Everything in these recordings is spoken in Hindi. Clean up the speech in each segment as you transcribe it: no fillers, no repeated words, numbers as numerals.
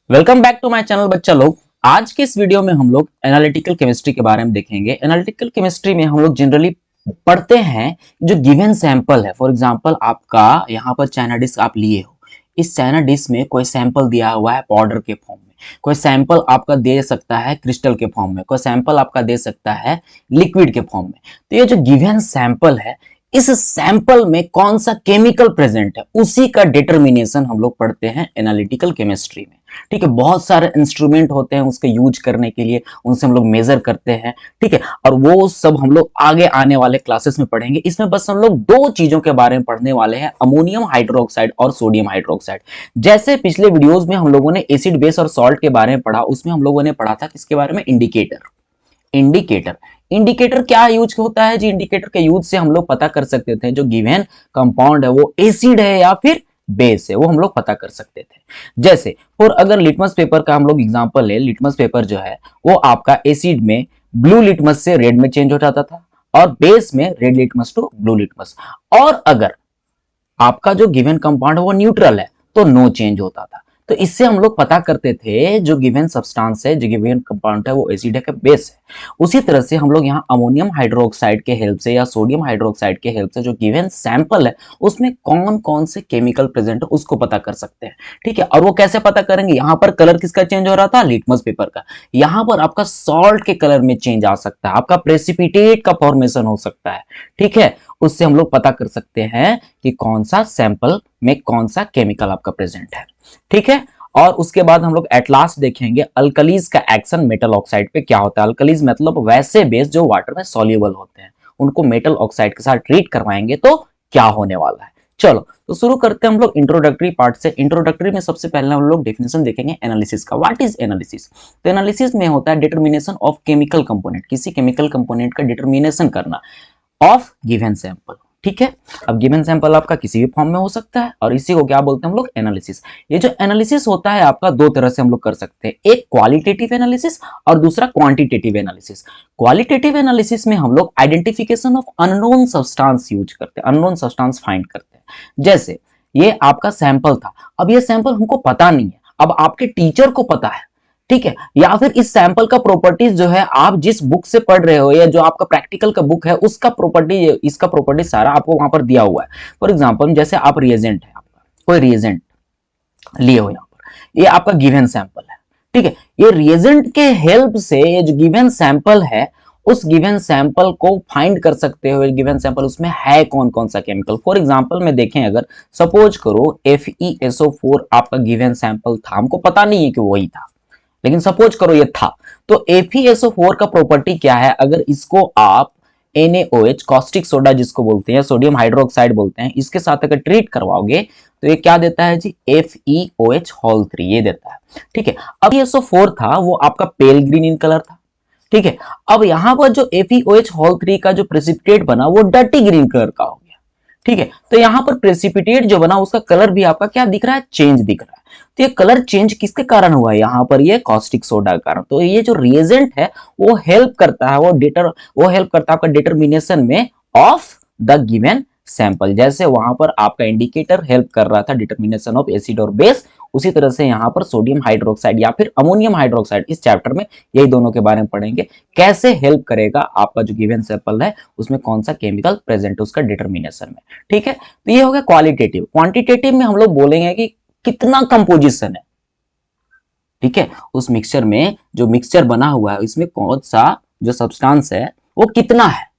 Welcome back to my channel बच्चा लोग। आज के इस वीडियो में हम लोग एनालिटिकल केमिस्ट्री के बारे में देखेंगे। एनालिटिकल केमिस्ट्री में हम लोग जनरली पढ़ते हैं जो गिवन सैंपल है। फॉर एग्जांपल आपका यहाँ पर चाइना डिश आप लिए हो, इस चाइना डिश में कोई सैंपल दिया हुआ है पाउडर के फॉर्म में, कोई सैंपल आपका दे सकता है क्रिस्टल के फॉर्म में, कोई सैंपल आपका दे सकता है लिक्विड के फॉर्म में। तो ये जो गिवन सैंपल है, इस सैंपल में कौन सा केमिकल प्रेजेंट है, उसी का डिटर्मिनेशन हम लोग पढ़ते हैं एनालिटिकल केमिस्ट्री में। ठीक है, बहुत सारे इंस्ट्रूमेंट होते हैं उसके यूज करने के लिए, उनसे हम लोग मेजर करते हैं। ठीक है, और वो सब हम लोग आगे आने वाले क्लासेस में पढ़ेंगे। इसमें बस हम लोग दो चीजों के बारे में पढ़ने वाले हैं, अमोनियम हाइड्रोक्साइड और सोडियम हाइड्रोक्साइड। जैसे पिछले वीडियोस में हम लोगों ने एसिड बेस और सॉल्ट के बारे में पढ़ा, उसमें हम लोगों ने पढ़ा था किसके बारे में, इंडिकेटर। इंडिकेटर इंडिकेटर क्या यूज होता है जी? इंडिकेटर के यूज से हम लोग पता कर सकते थे जो गिवन कंपाउंड है वो एसिड है या फिर बेस है, वो हम लोग पता कर सकते थे। जैसे और अगर लिटमस पेपर का हम लोग एग्जांपल ले, लिटमस पेपर जो है वो आपका एसिड में ब्लू लिटमस से रेड में चेंज हो जाता था और बेस में red litmus to blue litmus. और अगर आपका जो गिवन कंपाउंड है वो न्यूट्रल है तो नो चेंज होता था। तो इससे हम लोग पता करते थे जो गिवन सब्सटेंस है, जो गिवन कंपाउंड है वो एसिड है कि बेस है। उसी तरह से हम लोग यहाँ अमोनियम हाइड्रोक्साइड के हेल्प से या सोडियम हाइड्रोक्साइड के हेल्प से जो गिवन सैंपल है उसमें कौन कौन से केमिकल प्रेजेंट है उसको पता कर सकते हैं। ठीक है, और वो कैसे पता करेंगे? यहाँ पर कलर किसका चेंज हो रहा था, लिटमस पेपर का। यहाँ पर आपका सॉल्ट के कलर में चेंज आ सकता है, आपका प्रेसिपिटेट का फॉर्मेशन हो सकता है। ठीक है, उससे हम लोग पता कर सकते हैं कि कौन सा सैंपल में कौन सा केमिकल आपका प्रेजेंट है। ठीक है, और उसके बाद हम लोग एट लास्ट देखेंगे अल्कलीज का एक्शन मेटल ऑक्साइड पे क्या होता है। अल्कलीज मतलब वैसे बेस जो वाटर में सॉल्युबल होते हैं, उनको मेटल ऑक्साइड के साथ ट्रीट करवाएंगे तो क्या होने वाला है। चलो तो शुरू करते हैं हम लोग इंट्रोडक्टरी पार्ट से। इंट्रोडक्टरी में सबसे पहले हम लोग डेफिनेशन देखेंगे एनालिसिस का। What is analysis? तो एनालिसिस में होता है डिटर्मिनेशन ऑफ केमिकल कंपोनेंट, किसी केमिकल कंपोनेंट का डिटर्मिनेशन करना ऑफ गिवन सैंपल। ठीक है, अब गिवन सैंपल आपका किसी भी फॉर्म में हो सकता है और इसी को क्या बोलते हैं हम लोग, एनालिसिस। ये जो एनालिसिस होता है आपका दो तरह से हम लोग कर सकते हैं, एक क्वालिटेटिव एनालिसिस और दूसरा क्वांटिटेटिव एनालिसिस। क्वालिटेटिव एनालिसिस में हम लोग identification of unknown substance use करते हैं, अननोन सब्सटेंस फाइंड करते हैं। जैसे ये आपका सैंपल था, अब ये सैंपल हमको पता नहीं है, अब आपके टीचर को पता है। ठीक है, या फिर इस सैंपल का प्रॉपर्टीज जो है आप जिस बुक से पढ़ रहे हो या जो आपका प्रैक्टिकल का बुक है उसका प्रॉपर्टी, इसका प्रॉपर्टी सारा आपको वहां पर दिया हुआ है। फॉर एग्जांपल जैसे आप रिएजेंट है, आपका कोई रिएजेंट लिए हो यहाँ पर, ये आपका गिवन सैंपल है। ठीक है, ये रिएजेंट के हेल्प से ये जो गिवन सैंपल है उस गिवन सैंपल को फाइंड कर सकते हो, गिवन सैंपल उसमें है कौन कौन सा केमिकल। फॉर एग्जांपल में देखें, अगर सपोज करो FeSO4 आपका गिवन सैंपल था, हमको पता नहीं है कि वही था लेकिन सपोज करो ये था, तो FeSO4 का प्रॉपर्टी क्या है, अगर इसको आप NaOH कॉस्टिक सोडा जिसको बोलते हैं, सोडियम हाइड्रोक्साइड बोलते हैं, इसके साथ अगर ट्रीट करवाओगे तो ये क्या देता है जी, FeOH3 ये देता है। ठीक है, अब SO4 था वो आपका पेल ग्रीन इन कलर था। ठीक है, अब यहां पर जो FeOH3 का जो प्रेसिपिटेट बना वो डर्टी ग्रीन कलर का हो गया। ठीक है, तो यहां पर प्रेसिपिटेट जो बना उसका कलर भी आपका क्या दिख रहा है, चेंज दिख रहा है। तो ये कलर चेंज किसके कारण हुआ है, यहाँ पर ये कॉस्टिक सोडा के कारण। तो ये जो रिएजेंट है वो हेल्प करता है, वो हेल्प करता है आपका डिटर्मिनेशन में ऑफ द गिवन सैंपल। जैसे वहां पर आपका इंडिकेटर हेल्प कर रहा था डिटर्मिनेशन ऑफ एसिड और बेस, उसी तरह से यहाँ पर सोडियम हाइड्रोक्साइड या फिर अमोनियम हाइड्रोक्साइड, इस चैप्टर में यही दोनों के बारे में पढ़ेंगे, कैसे हेल्प करेगा आपका जो गिवन सैंपल है उसमें कौन सा केमिकल प्रेजेंट है उसका डिटर्मिनेशन में। ठीक है, तो ये हो गया क्वालिटेटिव। क्वांटिटेटिव में हम लोग बोलेंगे कि कितना कंपोजिशन है। ठीक है, उस मिक्सचर में जो मिक्सचर बना हुआ है इसमें कौन सा जो सब्सटेंस है वो कितना है।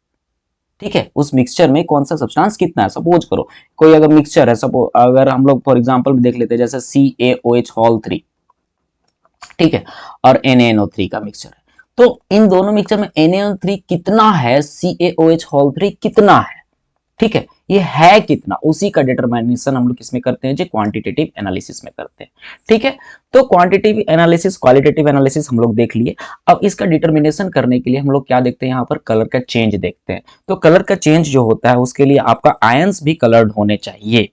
ठीक है, उस मिक्सचर में कौन सा सब्सटेंस कितना है। सपोज करो कोई अगर मिक्सचर है, सपोज अगर हम लोग फॉर एग्जांपल देख लेते हैं जैसे CaOH3, ठीक है, और NaNO3 का मिक्सचर है, तो इन दोनों मिक्सचर में NaNO3 कितना है, CaOH3 कितना है। ठीक है, ये है कितना, उसी का डिटरमिनेशन हम लोग किसमें करते हैं जी, क्वांटिटेटिव एनालिसिस में करते हैं। ठीक है, तो क्वांटिटेटिव एनालिसिस क्वालिटेटिव एनालिसिस हम लोग देख लिए। अब इसका डिटरमिनेशन करने के लिए हम लोग क्या देखते हैं, यहाँ पर कलर का चेंज देखते हैं। तो कलर का चेंज जो होता है उसके लिए आपका आयंस भी कलर्ड होने चाहिए।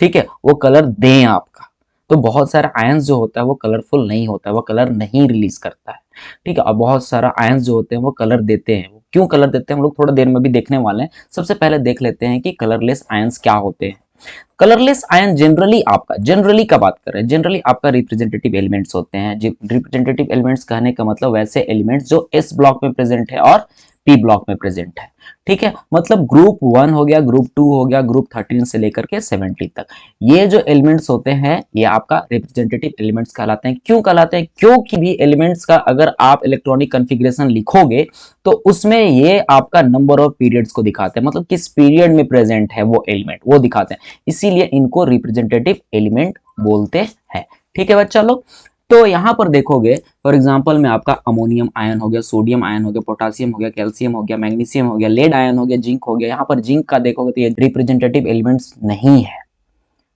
ठीक है, वो कलर दें आपका। तो बहुत सारा आयंस जो होता है वो कलरफुल नहीं होता है, वो कलर नहीं रिलीज करता है। ठीक है, और बहुत सारा आयंस जो होते हैं वो कलर देते हैं। क्यों कलर देते हैं हम लोग थोड़ा देर में भी देखने वाले हैं। सबसे पहले देख लेते हैं कि कलरलेस आयंस क्या होते हैं। कलरलेस आयन जनरली का बात कर रहे हैं, जनरली आपका रिप्रेजेंटेटिव एलिमेंट्स होते हैं। रिप्रेजेंटेटिव एलिमेंट्स कहने का मतलब वैसे एलिमेंट्स जो एस ब्लॉक में प्रेजेंट है और पी ब्लॉक में प्रेजेंट है, ठीक है। मतलब ग्रुप 1 हो गया, ग्रुप 2 हो गया, ग्रुप 13 से लेकर के 70 तक, ये जो एलिमेंट्स होते हैं ये आपका रिप्रेजेंटेटिव एलिमेंट्स कहलाते हैं। क्यों कहलाते हैं? क्योंकि भी एलिमेंट्स का अगर आप इलेक्ट्रॉनिक कॉन्फ़िगरेशन लिखोगे तो उसमें ये आपका नंबर ऑफ पीरियड्स को दिखाते हैं, मतलब किस पीरियड में प्रेजेंट है वो एलिमेंट, वो दिखाते हैं, इसीलिए इनको रिप्रेजेंटेटिव एलिमेंट बोलते हैं, ठीक है बच्चा लोग। तो यहां पर देखोगे फॉर एग्जांपल में आपका अमोनियम आयन हो गया, सोडियम आयन हो गया, पोटासियम हो गया, कैल्शियम हो गया, मैग्नीशियम हो गया, लेड आयन हो गया, जिंक हो गया। यहाँ पर जिंक का देखोगे तो ये रिप्रेजेंटेटिव एलिमेंट्स नहीं है,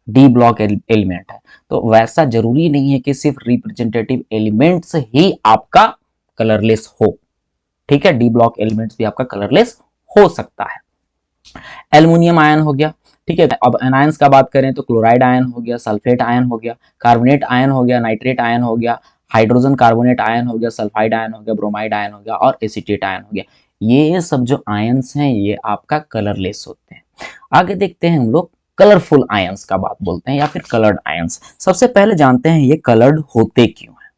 डी ब्लॉक एलिमेंट है। तो वैसा जरूरी नहीं है कि सिर्फ रिप्रेजेंटेटिव एलिमेंट्स ही आपका कलरलेस हो, ठीक है। डी ब्लॉक एलिमेंट्स भी आपका कलरलेस हो सकता है। एल्युमिनियम आयन हो गया, ठीक है। अब एनायंस का बात करें तो क्लोराइड आयन हो गया, सल्फेट आयन हो गया, कार्बोनेट आयन हो गया, नाइट्रेट आयन हो गया, हाइड्रोजन कार्बोनेट आयन हो गया, सल्फाइड आयन हो गया, ब्रोमाइड आयन हो गया और एसीटेट आयन हो गया। ये सब जो आयन्स हैं ये आपका कलरलेस होते हैं। आगे देखते हैं हम लोग कलरफुल आयन्स का बात बोलते हैं या फिर कलर्ड आयन्स। सबसे पहले जानते हैं ये कलर्ड होते क्यों है,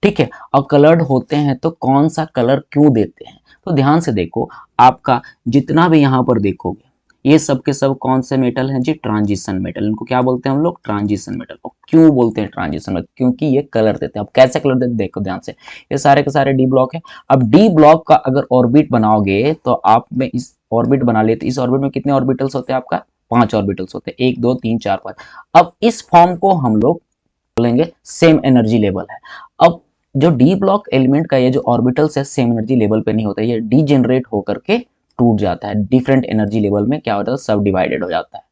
ठीक है। और कलर्ड होते हैं तो कौन सा कलर क्यों देते हैं? तो ध्यान से देखो, आपका जितना भी यहाँ पर देखोगे ये सब के सब कौन से मेटल हैं जी? Transition metal. इनको क्या बोलते हैं हम लोग? Transition metal. और क्यों बोलते हैं ट्रांजिशन मेटल? क्योंकि ये कलर देते हैं। अब कैसे कलर देते हैं देखो ध्यान से, ये सारे के सारे डी ब्लॉक है। अब डी ब्लॉक का अगर ऑर्बिट बनाओगे तो आप में इस ऑर्बिट बना लेते, इस ऑर्बिट में कितने ऑर्बिटल्स होते हैं? आपका 5 ऑर्बिटल्स होते हैं, 1 2 3 4 5। अब इस फॉर्म को हम लोग बोलेंगे सेम एनर्जी लेवल है। अब जो डी ब्लॉक एलिमेंट का ये जो ऑर्बिटल्स है सेम एनर्जी लेवल पे नहीं होता, ये डीजेनरेट होकर के टूट जाता है, डिफरेंट एनर्जी लेवल में क्या होता है? सब डिवाइडेड हो जाता है,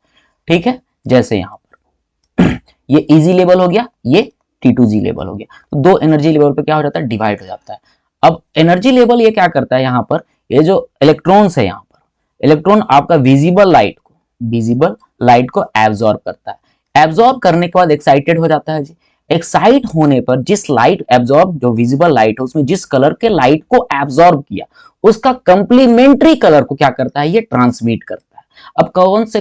ठीक है। जैसे यहाँ पर ये इजी लेवल हो गया, ये T2G लेवल हो गया, तो दो एनर्जी लेवल पे क्या हो जाता है? डिवाइड हो जाता है। अब एनर्जी लेवल ये क्या करता है? यहाँ पर ये जो इलेक्ट्रॉन्स है, यहाँ पर इलेक्ट्रॉन आपका विजिबल लाइट को एब्जॉर्ब करता है। एब्जॉर्ब करने के बाद एक्साइटेड हो जाता है जी। एक्साइट होने पर जिस लाइट एब्जॉर्ब, जो विजिबल लाइट है उसमें जिस कलर के लाइट को एब्जॉर्ब किया उसका कंप्लीमेंट्री कलर को क्या करता है? ये ट्रांसमिट करता है। अब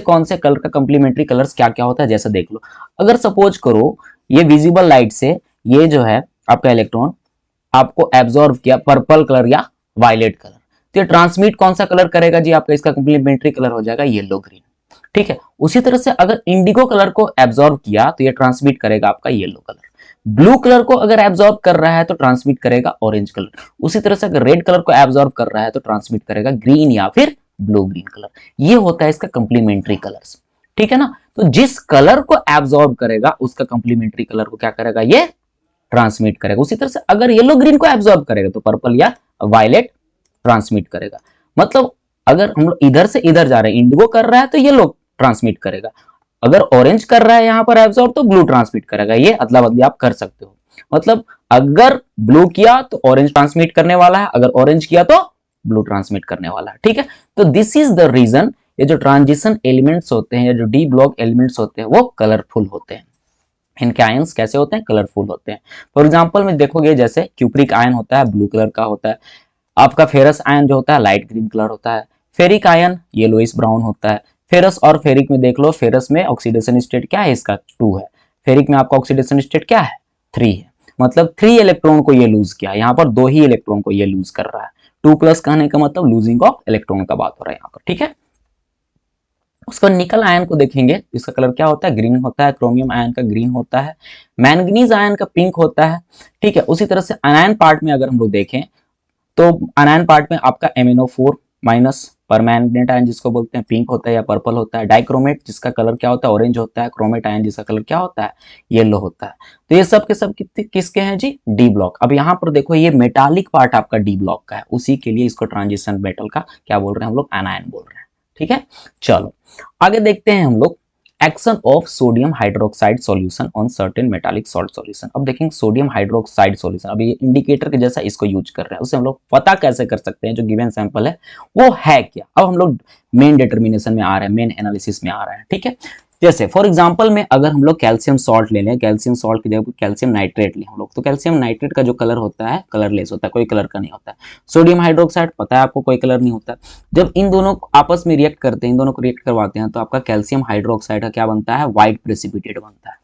कौन से कलर का कंप्लीमेंट्री कलर्स क्या क्या होता है जैसे देख लो। अगर सपोज करो ये विजिबल लाइट से ये जो है आपका इलेक्ट्रॉन आपको एब्जॉर्ब किया पर्पल कलर या वायलेट कलर, तो ये ट्रांसमिट कौन सा कलर करेगा जी? आपका इसका कंप्लीमेंट्री कलर हो जाएगा येलो ग्रीन, ठीक है। उसी तरह से अगर इंडिगो कलर को एब्जॉर्ब किया तो ये ट्रांसमिट करेगा आपका येलो कलर। ब्लू कलर को अगर एब्जॉर्ब कर रहा है तो ट्रांसमिट करेगा ऑरेंज कलर। उसी तरह से अगर रेड कलर को एब्जॉर्ब कर रहा है तो ट्रांसमिट करेगा ग्रीन या फिर ब्लू ग्रीन कलर। ये होता है इसका कंप्लीमेंट्री कलर्स, ठीक है ना। तो जिस कलर को एब्जॉर्ब करेगा उसका कंप्लीमेंट्री कलर को क्या करेगा? ये ट्रांसमिट करेगा। उसी तरह से अगर येलो ग्रीन को एब्जॉर्ब करेगा तो पर्पल या वायलेट ट्रांसमिट करेगा। मतलब अगर हम लोग इधर से इधर जा रहे हैं, इंडिगो कर रहा है तो येलो ट्रांसमिट करेगा, अगर ऑरेंज कर रहा है यहां पर एब्जॉर्ब तो ब्लू ट्रांसमिट करेगा। ये अदला बदली आप कर सकते हो। मतलब अगर ब्लू किया तो ऑरेंज ट्रांसमिट करने वाला है, अगर ऑरेंज किया तो ब्लू ट्रांसमिट करने वाला है, ठीक है। तो दिस इज द रीजन ये जो ट्रांजिशन एलिमेंट्स होते हैं या जो डी ब्लॉक एलिमेंट्स होते हैं वो कलरफुल होते हैं। इनके आयंस कैसे होते हैं? कलरफुल होते हैं। फॉर एग्जांपल में देखोगे जैसे क्यूप्रिक आयन होता है ब्लू कलर का होता है, आपका फेरस आयन जो होता है लाइट ग्रीन कलर होता है, फेरिक आयन येलोइश ब्राउन होता है। फेरस और फेरिक में देख लो, फेरस में ऑक्सीडेशन स्टेट क्या है? इसका 2 है। फेरिक में आपका ऑक्सीडेशन स्टेट क्या है? 3 है। मतलब 3 इलेक्ट्रॉन को ये लूज किया, यहाँ पर 2 ही इलेक्ट्रॉन को ये लूज कर रहा है। 2+ कहने का मतलब लूजिंग ऑफ इलेक्ट्रॉन का बात हो रहा है यहाँ पर, ठीक है। उसका निकल आयन को देखेंगे, इसका कलर क्या होता है? ग्रीन होता है। क्रोमियम आयन का ग्रीन होता है। मैंगनीज आयन का पिंक होता है, ठीक है। उसी तरह से अनायन पार्ट में अगर हम लोग देखें तो अनायन पार्ट में आपका MnO4 माइनस परमैंगनेट आयन जिसको बोलते हैं पिंक होता है या पर्पल होता है। डाइक्रोमेट जिसका कलर क्या होता है? ऑरेंज होता है। क्रोमेट आयन जिसका कलर क्या होता है? येलो होता है। तो ये सब के सब किसके हैं जी? D block. अब यहाँ पर देखो ये मेटालिक पार्ट आपका डी ब्लॉक का है, उसी के लिए इसको ट्रांजिशन मेटल का क्या बोल रहे हैं हम लोग? एनायन बोल रहे हैं, ठीक है। चलो आगे देखते हैं हम लोग action of sodium hydroxide solution on certain metallic salt solution. अब देखेंगे सोडियम हाइड्रोक्साइड सॉल्यूशन, अब ये इंडिकेटर के जैसा इसको यूज कर रहे हैं, उससे हम लोग पता कैसे कर सकते हैं जो गिवन सैंपल है वो है क्या। अब हम लोग मेन डिटर्मिनेशन में आ रहे हैं, मेन एनालिसिस में आ रहे हैं, ठीक है। जैसे फॉर एग्जांपल में अगर हम लोग कैल्शियम सॉल्ट ले लें, कैल्शियम सॉल्ट की जगह कैल्शियम नाइट्रेट लें हम लोग, तो कैल्शियम नाइट्रेट का जो कलर होता है कलरलेस होता है, कोई कलर का नहीं होता है। सोडियम हाइड्रोक्साइड पता है आपको, कोई कलर नहीं होता। जब इन दोनों आपस में रिएक्ट करते हैं, इन दोनों को रिएक्ट करवाते हैं, तो आपका कैल्शियम हाइड्रोक्साइड का क्या बनता है, व्हाइट प्रेसिपिटेट बनता है।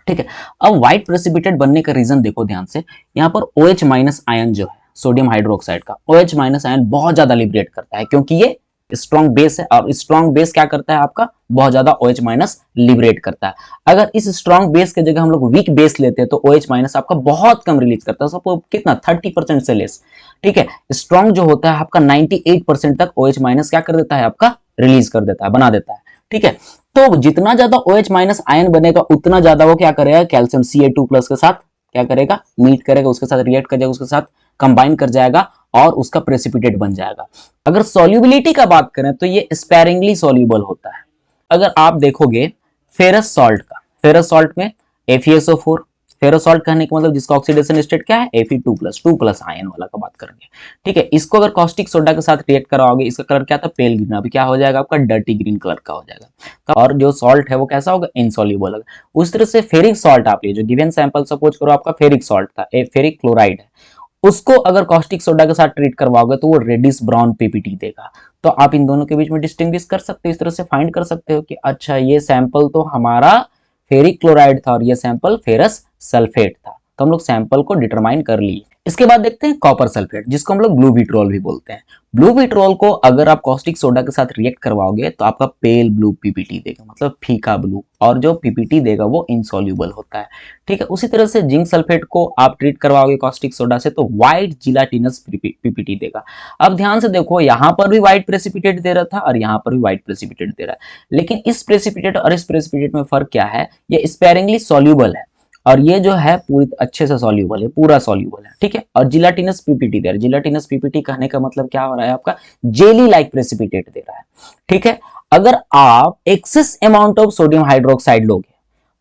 ठीक है, अब व्हाइट प्रेसिपिटेट बनने का रीजन देखो ध्यान से, यहाँ पर OH माइनस आयन जो है सोडियम हाइड्रोक्साइड का, OH माइनस आयन बहुत ज्यादा लिबरेट करता है, क्योंकि ये स्ट्रॉन्ग बेस है, और स्ट्रॉन्ग बेस क्या करता है आपका, बहुत ज्यादा OH माइनस लिबरेट करता है। अगर इस स्ट्रॉन्ग बेस के जगह हम लोग वीक बेस लेते हैं तो OH माइनस आपका बहुत कम रिलीज करता है, सबको कितना 30% से लेस। ठीक है, स्ट्रॉन्ग जो होता है आपका 98% तक OH माइनस क्या कर देता है आपका, रिलीज कर देता है, बना देता है। ठीक है, तो जितना ज्यादा OH माइनस आयन बनेगा उतना ज्यादा वो क्या करेगा, कैल्शियम Ca2 प्लस के साथ क्या करेगा, मीट करेगा, उसके साथ रिएक्ट कर जाएगा, उसके साथ कंबाइन कर जाएगा और उसका प्रेसिपिटेट बन जाएगा। अगर सॉल्युबिलिटी का बात करें तो ये स्पेरिंगली सॉल्युबल होता है। अगर आप देखोगे फेरस सॉल्ट का, फेरस सॉल्ट में FeSO4, फेरस सॉल्ट कहने का मतलब जिसका ऑक्सीडेशन स्टेट क्या है, Fe2+, 2+ आयन वाला का बात करेंगे। ठीक है, इसको अगर कॉस्टिक सोडा के साथ रिएक्ट कराओगे, इसका कलर क्या था, पेल ग्रीन, अभी क्या हो जाएगा आपका, डर्टी ग्रीन कलर का हो जाएगा। और जो सॉल्ट है वो कैसा होगा, इनसॉल्युबल होगा। उस तरह से फेरिक सॉल्ट आप लीजिए, जो गिवन सैंपल सपोज करो आपका फेरिक सॉल्ट था, फेरिक क्लोराइड है, उसको अगर कॉस्टिक सोडा के साथ ट्रीट करवाओगे तो वो रेडिश ब्राउन पीपीटी देगा। तो आप इन दोनों के बीच में डिस्टिंग्विश कर सकते हो, इस तरह से फाइंड कर सकते हो कि अच्छा ये सैंपल तो हमारा फेरिक क्लोराइड था और ये सैंपल फेरस सल्फेट था। तो हम लोग सैंपल को डिटरमाइन कर लिए। इसके बाद देखते हैं कॉपर सल्फेट, जिसको हम लोग ब्लू विट्रोल भी बोलते हैं। ब्लू विट्रोल को अगर आप कॉस्टिक सोडा के साथ रिएक्ट करवाओगे तो आपका पेल ब्लू पीपीटी देगा, मतलब फीका ब्लू, और जो पीपीटी देगा वो इनसॉल्युबल होता है। ठीक है, उसी तरह से जिंक सल्फेट को आप ट्रीट करवाओगे कॉस्टिक सोडा से तो व्हाइट जिलाटिनस पीपीटी देगा। अब ध्यान से देखो, यहां पर भी व्हाइट प्रेसिपिटेट दे रहा था और यहां पर भी व्हाइट प्रेसिपिटेट दे रहा है, लेकिन इस प्रेसिपिटेट और इस प्रेसिपिटेट में फर्क क्या है, ये स्पेरिंगली सॉल्युबल है और ये जो है पूरी अच्छे से सॉल्युबल है, पूरा सॉल्युबल है। ठीक है, और जिलाटिनस पीपीटी दे रहा है। जिलाटिनस पीपीटी कहने का मतलब क्या हो रहा है आपका, जेली लाइक प्रेसिपिटेट दे रहा है। ठीक है, अगर आप excess amount of sodium hydroxide लोगे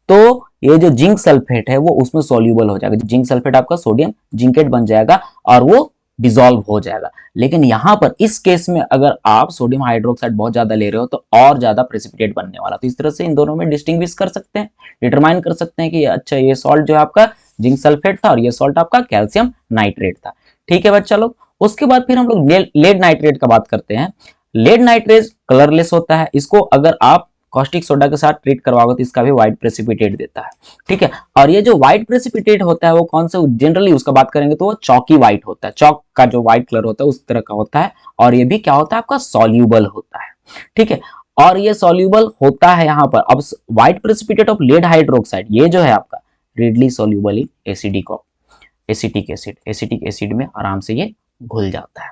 तो ये जो जिंक सल्फेट है वो उसमें सॉल्युबल हो जाएगा, जिंक सल्फेट आपका सोडियम जिंकेट बन जाएगा और वो डिसॉल्व हो जाएगा। लेकिन यहां पर इस केस में अगर आप सोडियम हाइड्रोक्साइड बहुत ज्यादा ले रहे हो तो और ज्यादा प्रेसिपिटेट बनने वाला। तो इस तरह से इन दोनों में डिस्टिंग्विश कर सकते हैं, डिटरमाइन कर सकते हैं कि अच्छा ये सॉल्ट जो है आपका जिंक सल्फेट था और ये सॉल्ट आपका कैल्शियम नाइट्रेट था। ठीक है बच्चा लोग, उसके बाद फिर हम लोग लेड नाइट्रेट का बात करते हैं। लेड नाइट्रेट कलरलेस होता है, इसको अगर आप कॉस्टिक सोडा के साथ ट्रीट करवाओगे तो इसका भी व्हाइट प्रेसिपिटेट देता है। ठीक है, और ये जो व्हाइट प्रेसिपिटेट होता है वो कौन सा, जनरली उसका बात करेंगे तो वो चौकी व्हाइट होता है, चौक का जो व्हाइट कलर होता है उस तरह का होता है, और ये भी क्या होता है आपका, सॉल्यूबल होता है। ठीक है, और ये सॉल्यूबल होता है यहाँ पर। अब white precipitate of lead hydroxide ये जो है आपका readily soluble in acetic acid, acetic acid में आराम से ये घुल जाता है।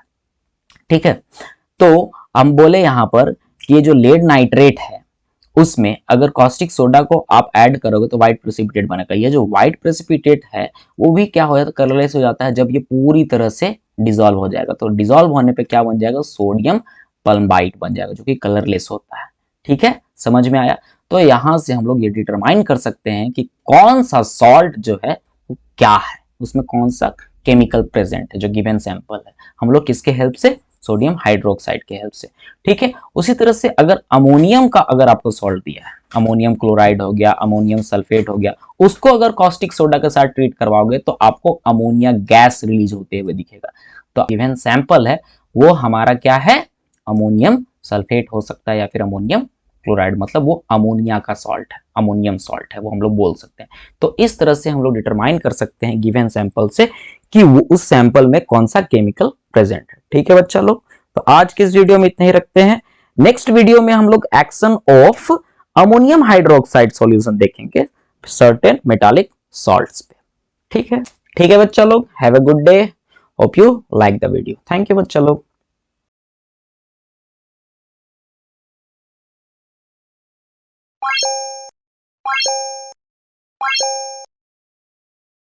ठीक है, तो हम बोले यहाँ पर कि ये जो लेड नाइट्रेट है उसमें अगर कॉस्टिक सोडा को आप ऐड करोगे तो व्हाइट प्रेसिपिटेट बनेगा। ये जो व्हाइट प्रेसिपिटेट है वो भी क्या हो जाता है, कलरलेस हो जाता है जब ये पूरी तरह से डिसॉल्व हो जाएगा। तो डिसॉल्व होने पे क्या बन जाएगा, सोडियम पल्माइड बन जाएगा, जो कि कलरलेस होता है। ठीक है, समझ में आया। तो यहां से हम लोग ये डिटरमाइन कर सकते हैं कि कौन सा सॉल्ट जो है वो क्या है, उसमें कौन सा केमिकल प्रेजेंट है जो गिवन सैंपल है, हम लोग किसके हेल्प से, सोडियम हाइड्रोक्साइड के हेल्प से। ठीक है, उसी तरह से अगर अमोनियम का अगर आपको सॉल्ट दिया है, अमोनियम क्लोराइड हो गया, अमोनियम सल्फेट हो गया, उसको अगर कॉस्टिक सोडा के साथ ट्रीट करवाओगे तो आपको अमोनिया गैस रिलीज होते हुए दिखेगा। तो गिवन सैंपल है वो हमारा क्या है, अमोनियम सल्फेट हो सकता है या फिर अमोनियम क्लोराइड, मतलब वो अमोनिया का सॉल्ट है, अमोनियम सॉल्ट है वो हम लोग बोल सकते हैं। तो इस तरह से हम लोग डिटरमाइन कर सकते हैं गिवन सैंपल से कि वो उस सैंपल में कौन सा केमिकल प्रेजेंट है। ठीक है बच्चा लोग, तो आज के इस वीडियो में इतना ही रखते हैं। नेक्स्ट वीडियो में हम लोग action of ammonium hydroxide solution देखेंगे सर्टेन मेटालिक सॉल्ट्स पे। ठीक है बच्चा लोग, have a good day, hope you like the video. Thank you बच्चा लोग।